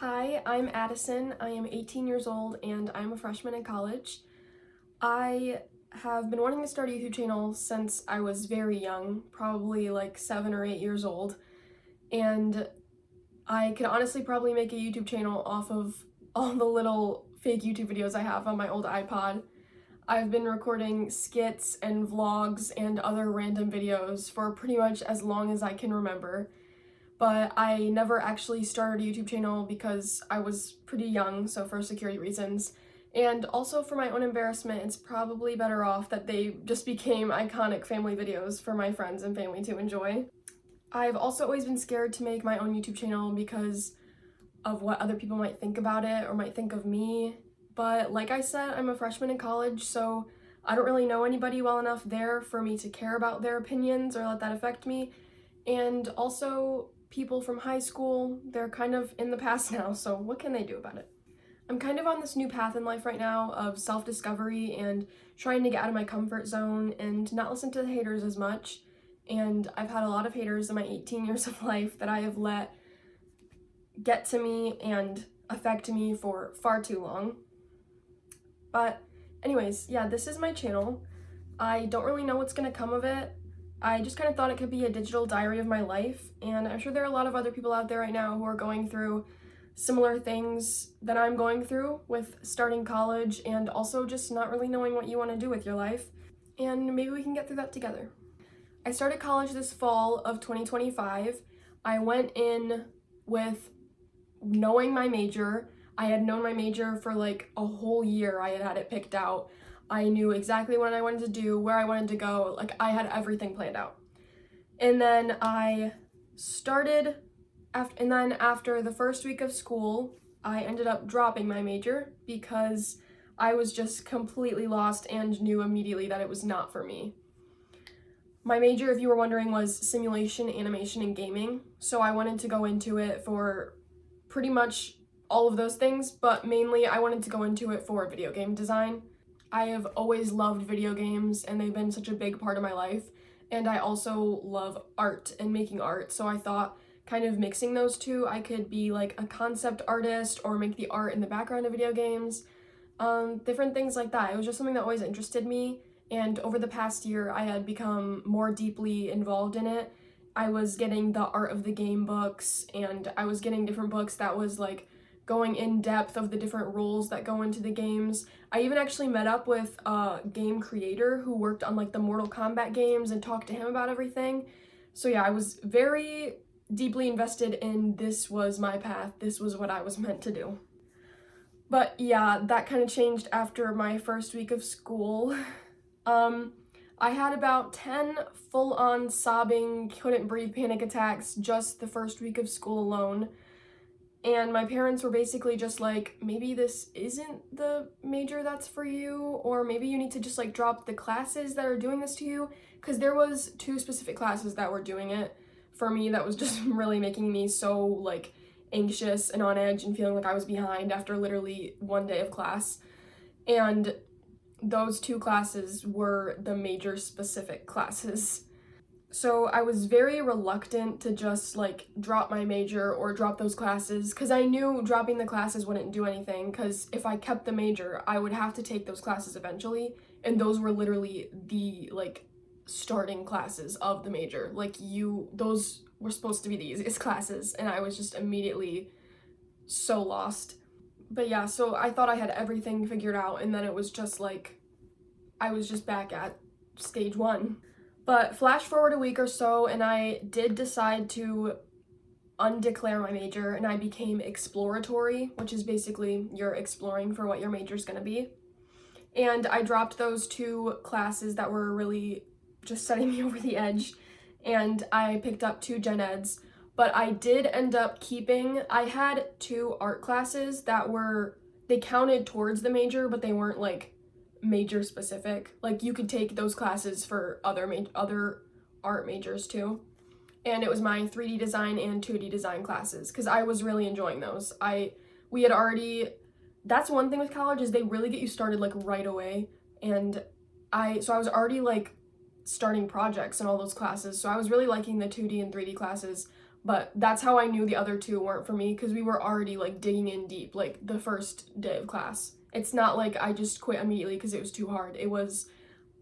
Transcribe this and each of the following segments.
Hi, I'm Addison. I am 18 years old and I'm a freshman in college. I have been wanting to start a YouTube channel since I was very young, probably like 7 or 8 years old, and I could honestly probably make a YouTube channel off of all the little fake YouTube videos I have on my old iPod. I've been recording skits and vlogs and other random videos for pretty much as long as I can remember. But I never actually started a YouTube channel because I was pretty young, so for security reasons. And also for my own embarrassment, it's probably better off that they just became iconic family videos for my friends and family to enjoy. I've also always been scared to make my own YouTube channel because of what other people might think about it or might think of me. But like I said, I'm a freshman in college, so I don't really know anybody well enough there for me to care about their opinions or let that affect me. And also, people from high school, they're kind of in the past now, so what can they do about it? I'm kind of on this new path in life right now of self-discovery and trying to get out of my comfort zone and not listen to the haters as much. And I've had a lot of haters in my 18 years of life that I have let get to me and affect me for far too long. But anyways, yeah, this is my channel. I don't really know what's gonna come of it. I just kind of thought it could be a digital diary of my life, and I'm sure there are a lot of other people out there right now who are going through similar things that I'm going through with starting college and also just not really knowing what you want to do with your life, and maybe we can get through that together. I started college this fall of 2025. I went in with knowing my major. I had known my major for like a whole year. I had had it picked out. I knew exactly what I wanted to do, where I wanted to go. Like, I had everything planned out. And then I started, after the first week of school, I ended up dropping my major because I was just completely lost and knew immediately that it was not for me. My major, if you were wondering, was simulation, animation, and gaming. So I wanted to go into it for pretty much all of those things, but mainly I wanted to go into it for video game design. I have always loved video games and they've been such a big part of my life, and I also love art and making art, so I thought kind of mixing those two, I could be like a concept artist or make the art in the background of video games, different things like that. It was just something that always interested me, and over the past year I had become more deeply involved in it. I was getting the Art of the Game books, and I was getting different books that was like going in depth of the different rules that go into the games. I even actually met up with a game creator who worked on like the Mortal Kombat games and talked to him about everything. So yeah, I was very deeply invested in this was my path, this was what I was meant to do. But yeah, that kind of changed after my first week of school. I had about 10 full-on sobbing, couldn't breathe panic attacks just the first week of school alone. And my parents were basically just like, maybe this isn't the major that's for you, or maybe you need to just like drop the classes that are doing this to you, because there was 2 specific classes that were doing it for me that was just really making me so like anxious and on edge and feeling like I was behind after literally one day of class. And those 2 classes were the major specific classes. So I was very reluctant to just like drop my major or drop those classes because I knew dropping the classes wouldn't do anything, because if I kept the major, I would have to take those classes eventually, and those were literally the like starting classes of the major. Like those were supposed to be the easiest classes, and I was just immediately so lost. But yeah, so I thought I had everything figured out, and then it was just like I was just back at stage 1. But flash forward a week or so, and I did decide to undeclare my major, and I became exploratory, which is basically you're exploring for what your major is going to be. And I dropped those 2 classes that were really just setting me over the edge, and I picked up 2 gen eds. But I did end up I had 2 art classes that they counted towards the major, but they weren't like major specific. Like, you could take those classes for other art majors too. And it was my 3D design and 2D design classes, because I was really enjoying those. That's one thing with college, is they really get you started like right away. And I was already like starting projects in all those classes, so I was really liking the 2D and 3D classes. But that's how I knew the other two weren't for me, because we were already like digging in deep like the first day of class. It's not like I just quit immediately because it was too hard. It was,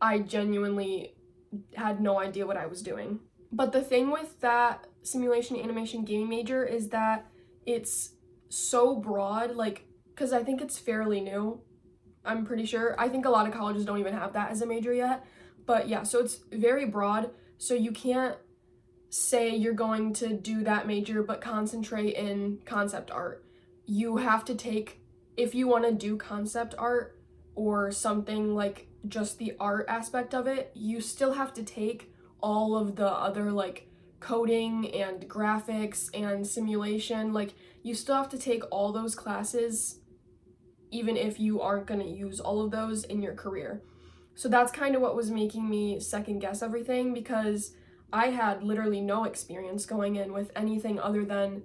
I genuinely had no idea what I was doing. But the thing with that simulation animation gaming major is that it's so broad, like, because I think it's fairly new. I'm pretty sure. I think a lot of colleges don't even have that as a major yet. But yeah, so it's very broad. So you can't say you're going to do that major but concentrate in concept art. You have to take, if you want to do concept art or something like just the art aspect of it, you still have to take all of the other like coding and graphics and simulation. Like, you still have to take all those classes even if you aren't going to use all of those in your career. So that's kind of what was making me second guess everything, because I had literally no experience going in with anything other than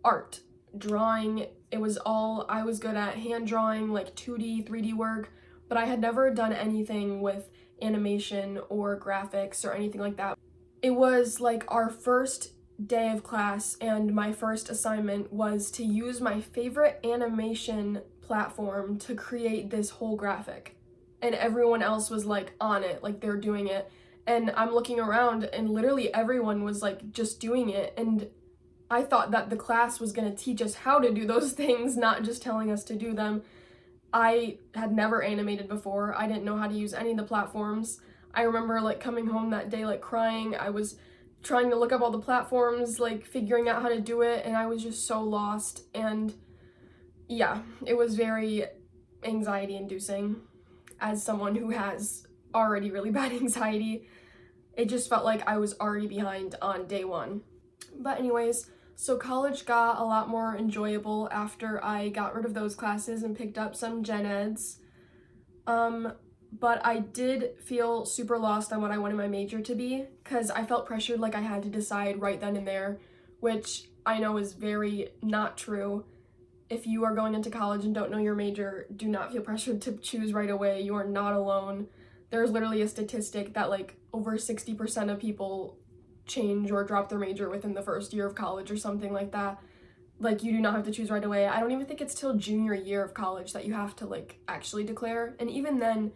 art, drawing. It was all I was good at, hand drawing, like 2D, 3D work, but I had never done anything with animation or graphics or anything like that. It was like our first day of class, and my first assignment was to use my favorite animation platform to create this whole graphic. And everyone else was like on it, like they're doing it. And I'm looking around and literally everyone was like just doing it. And I thought that the class was going to teach us how to do those things, not just telling us to do them. I had never animated before. I didn't know how to use any of the platforms. I remember like coming home that day like crying. I was trying to look up all the platforms, like figuring out how to do it, and I was just so lost. And yeah, it was very anxiety inducing. As someone who has already really bad anxiety, it just felt like I was already behind on day one. But anyways, so college got a lot more enjoyable after I got rid of those classes and picked up some gen eds. But I did feel super lost on what I wanted my major to be, because I felt pressured like I had to decide right then and there, which I know is very not true. If you are going into college and don't know your major, do not feel pressured to choose right away. You are not alone. There's literally a statistic that like over 60% of people change or drop their major within the first year of college or something like that. Like, you do not have to choose right away. I don't even think it's till junior year of college that you have to like actually declare. And even then,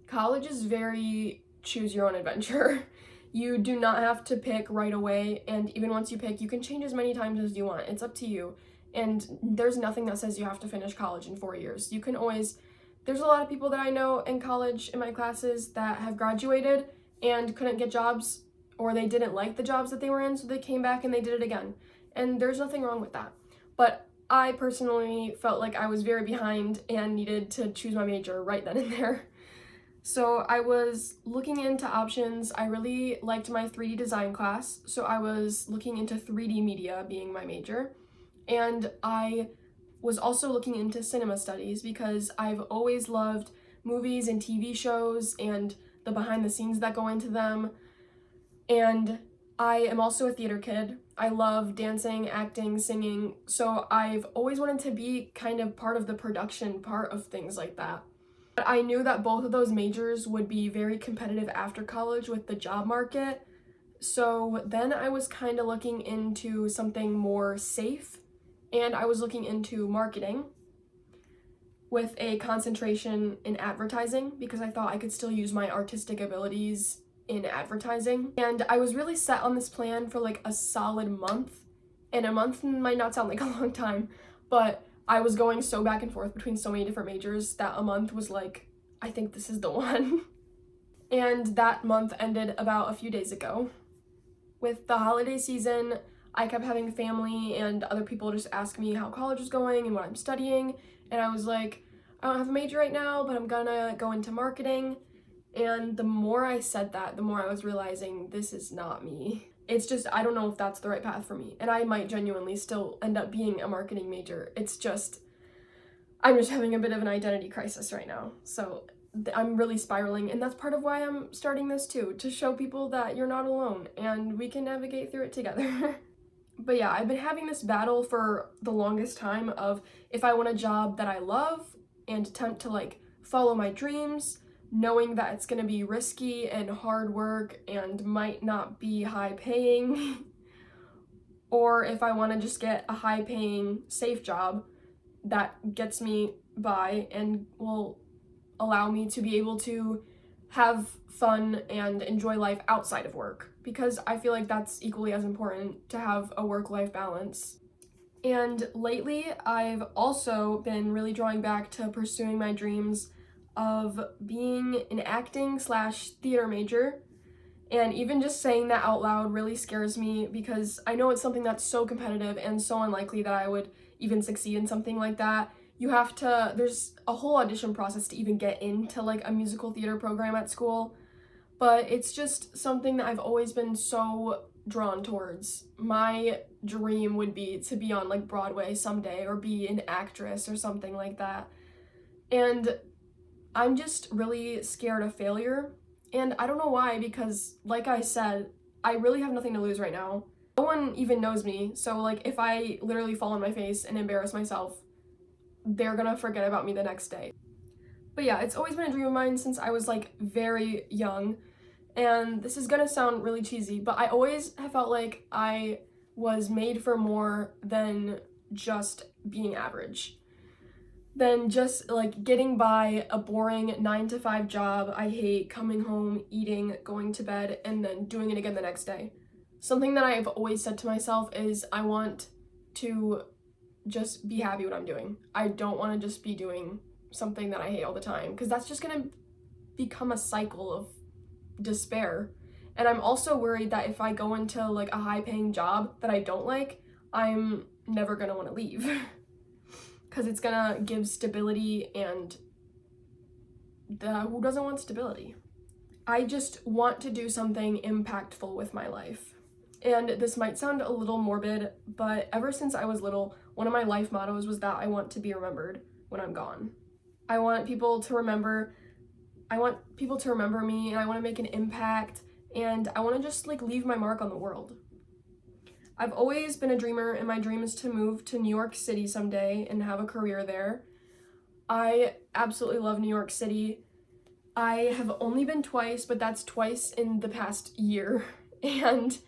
college is very choose your own adventure. You do not have to pick right away, and even once you pick, you can change as many times as you want. It's up to you. And there's nothing that says you have to finish college in 4 years. You can always, there's a lot of people that I know in college in my classes that have graduated and couldn't get jobs, or they didn't like the jobs that they were in, so they came back and they did it again. And there's nothing wrong with that. But I personally felt like I was very behind and needed to choose my major right then and there. So I was looking into options. I really liked my 3D design class, so I was looking into 3D media being my major. And I was also looking into cinema studies because I've always loved movies and TV shows and the behind the scenes that go into them. And I am also a theater kid. I love dancing, acting, singing, so I've always wanted to be kind of part of the production part of things like that. But I knew that both of those majors would be very competitive after college with the job market. So then I was kind of looking into something more safe, and I was looking into marketing with a concentration in advertising because I thought I could still use my artistic abilities in advertising. And I was really set on this plan for like a solid month, and a month might not sound like a long time, but I was going so back and forth between so many different majors that a month was like, I think this is the one. And that month ended about a few days ago. With the holiday season, I kept having family and other people just ask me how college is going and what I'm studying, and I was like, I don't have a major right now, but I'm gonna go into marketing. And the more I said that, the more I was realizing this is not me. It's just, I don't know if that's the right path for me, and I might genuinely still end up being a marketing major. It's just, I'm just having a bit of an identity crisis right now, so I'm really spiraling, and that's part of why I'm starting this too, to show people that you're not alone and we can navigate through it together. But yeah, I've been having this battle for the longest time of if I want a job that I love and attempt to like follow my dreams, knowing that it's gonna be risky and hard work and might not be high paying, or if I want to just get a high-paying, safe job that gets me by and will allow me to be able to have fun and enjoy life outside of work, because I feel like that's equally as important to have a work-life balance. And lately, I've also been really drawing back to pursuing my dreams of being an acting/theater major. And even just saying that out loud really scares me, because I know it's something that's so competitive and so unlikely that I would even succeed in something like that. There's a whole audition process to even get into like a musical theater program at school, but it's just something that I've always been so drawn towards. My dream would be to be on like Broadway someday or be an actress or something like that. And I'm just really scared of failure. And I don't know why, because like I said, I really have nothing to lose right now. No one even knows me, so like if I literally fall on my face and embarrass myself, they're gonna forget about me the next day. But yeah, it's always been a dream of mine since I was like very young. And this is gonna sound really cheesy, but I always have felt like I was made for more than just being average. Than just like getting by a boring 9 to 5 job I hate, coming home, eating, going to bed, and then doing it again the next day. Something that I've always said to myself is I want to just be happy what I'm doing. I don't want to just be doing something that I hate all the time, because that's just gonna become a cycle of despair. And I'm also worried that if I go into like a high-paying job that I don't like, I'm never gonna want to leave. Because it's gonna give stability, and who doesn't want stability? I just want to do something impactful with my life. And this might sound a little morbid, but ever since I was little, one of my life mottos was that I want to be remembered when I'm gone. I want people to remember me, and I want to make an impact, and I want to just like leave my mark on the world. I've always been a dreamer, and my dream is to move to New York City someday and have a career there. I absolutely love New York City. I have only been twice, but that's twice in the past year, and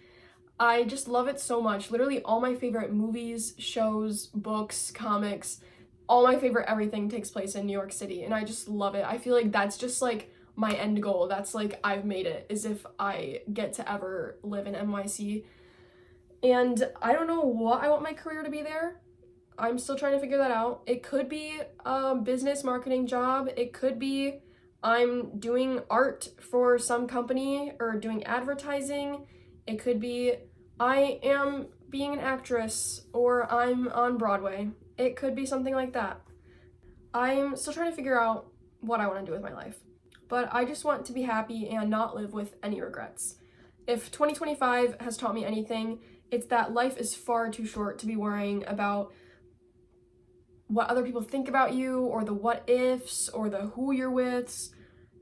I just love it so much. Literally all my favorite movies, shows, books, comics, all my favorite everything takes place in New York City, and I just love it. I feel like that's just like my end goal. That's like I've made it, is if I get to ever live in NYC. And I don't know what I want my career to be there. I'm still trying to figure that out. It could be a business marketing job. It could be I'm doing art for some company or doing advertising. It could be I am being an actress or I'm on Broadway. It could be something like that. I'm still trying to figure out what I want to do with my life. But I just want to be happy and not live with any regrets. If 2025 has taught me anything, it's that life is far too short to be worrying about what other people think about you, or the what ifs, or the who you're with.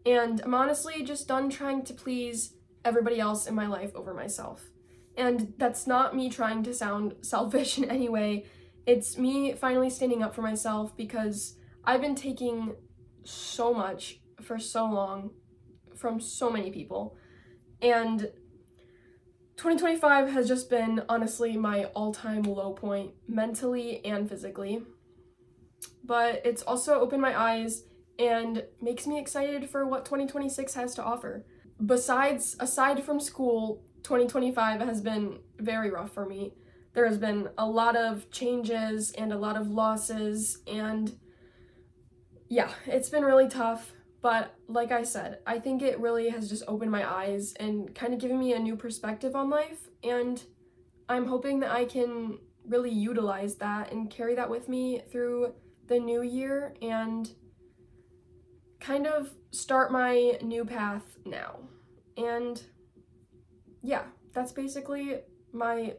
And I'm honestly just done trying to please everybody else in my life over myself. And that's not me trying to sound selfish in any way. It's me finally standing up for myself, because I've been taking so much for so long from so many people. And 2025 has just been honestly my all-time low point, mentally and physically. But it's also opened my eyes and makes me excited for what 2026 has to offer. Aside from school, 2025 has been very rough for me. There has been a lot of changes and a lot of losses, and yeah, it's been really tough. But like I said, I think it really has just opened my eyes and kind of given me a new perspective on life, and I'm hoping that I can really utilize that and carry that with me through the new year and kind of start my new path now. And yeah, that's basically my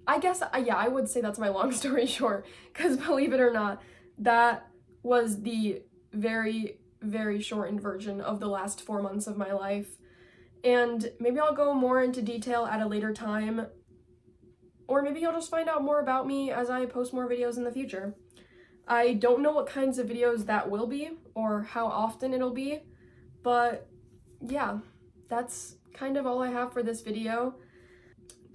I would say that's my long story short, because believe it or not, that was the very, very shortened version of the last 4 months of my life. And maybe I'll go more into detail at a later time, or maybe you'll just find out more about me as I post more videos in the future. I don't know what kinds of videos that will be or how often it'll be, but yeah, that's kind of all I have for this video.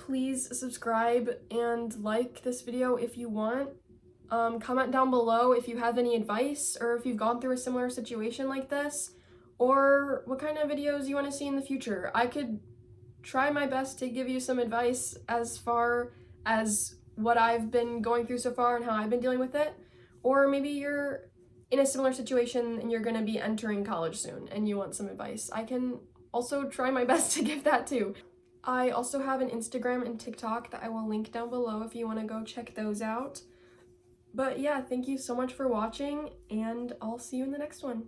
please subscribe and like this video if you want. Comment down below if you have any advice or if you've gone through a similar situation like this, or what kind of videos you want to see in the future. I could try my best to give you some advice as far as what I've been going through so far and how I've been dealing with it. Or maybe you're in a similar situation and you're going to be entering college soon and you want some advice. I can also try my best to give that too. I also have an Instagram and TikTok that I will link down below if you want to go check those out. But yeah, thank you so much for watching, and I'll see you in the next one.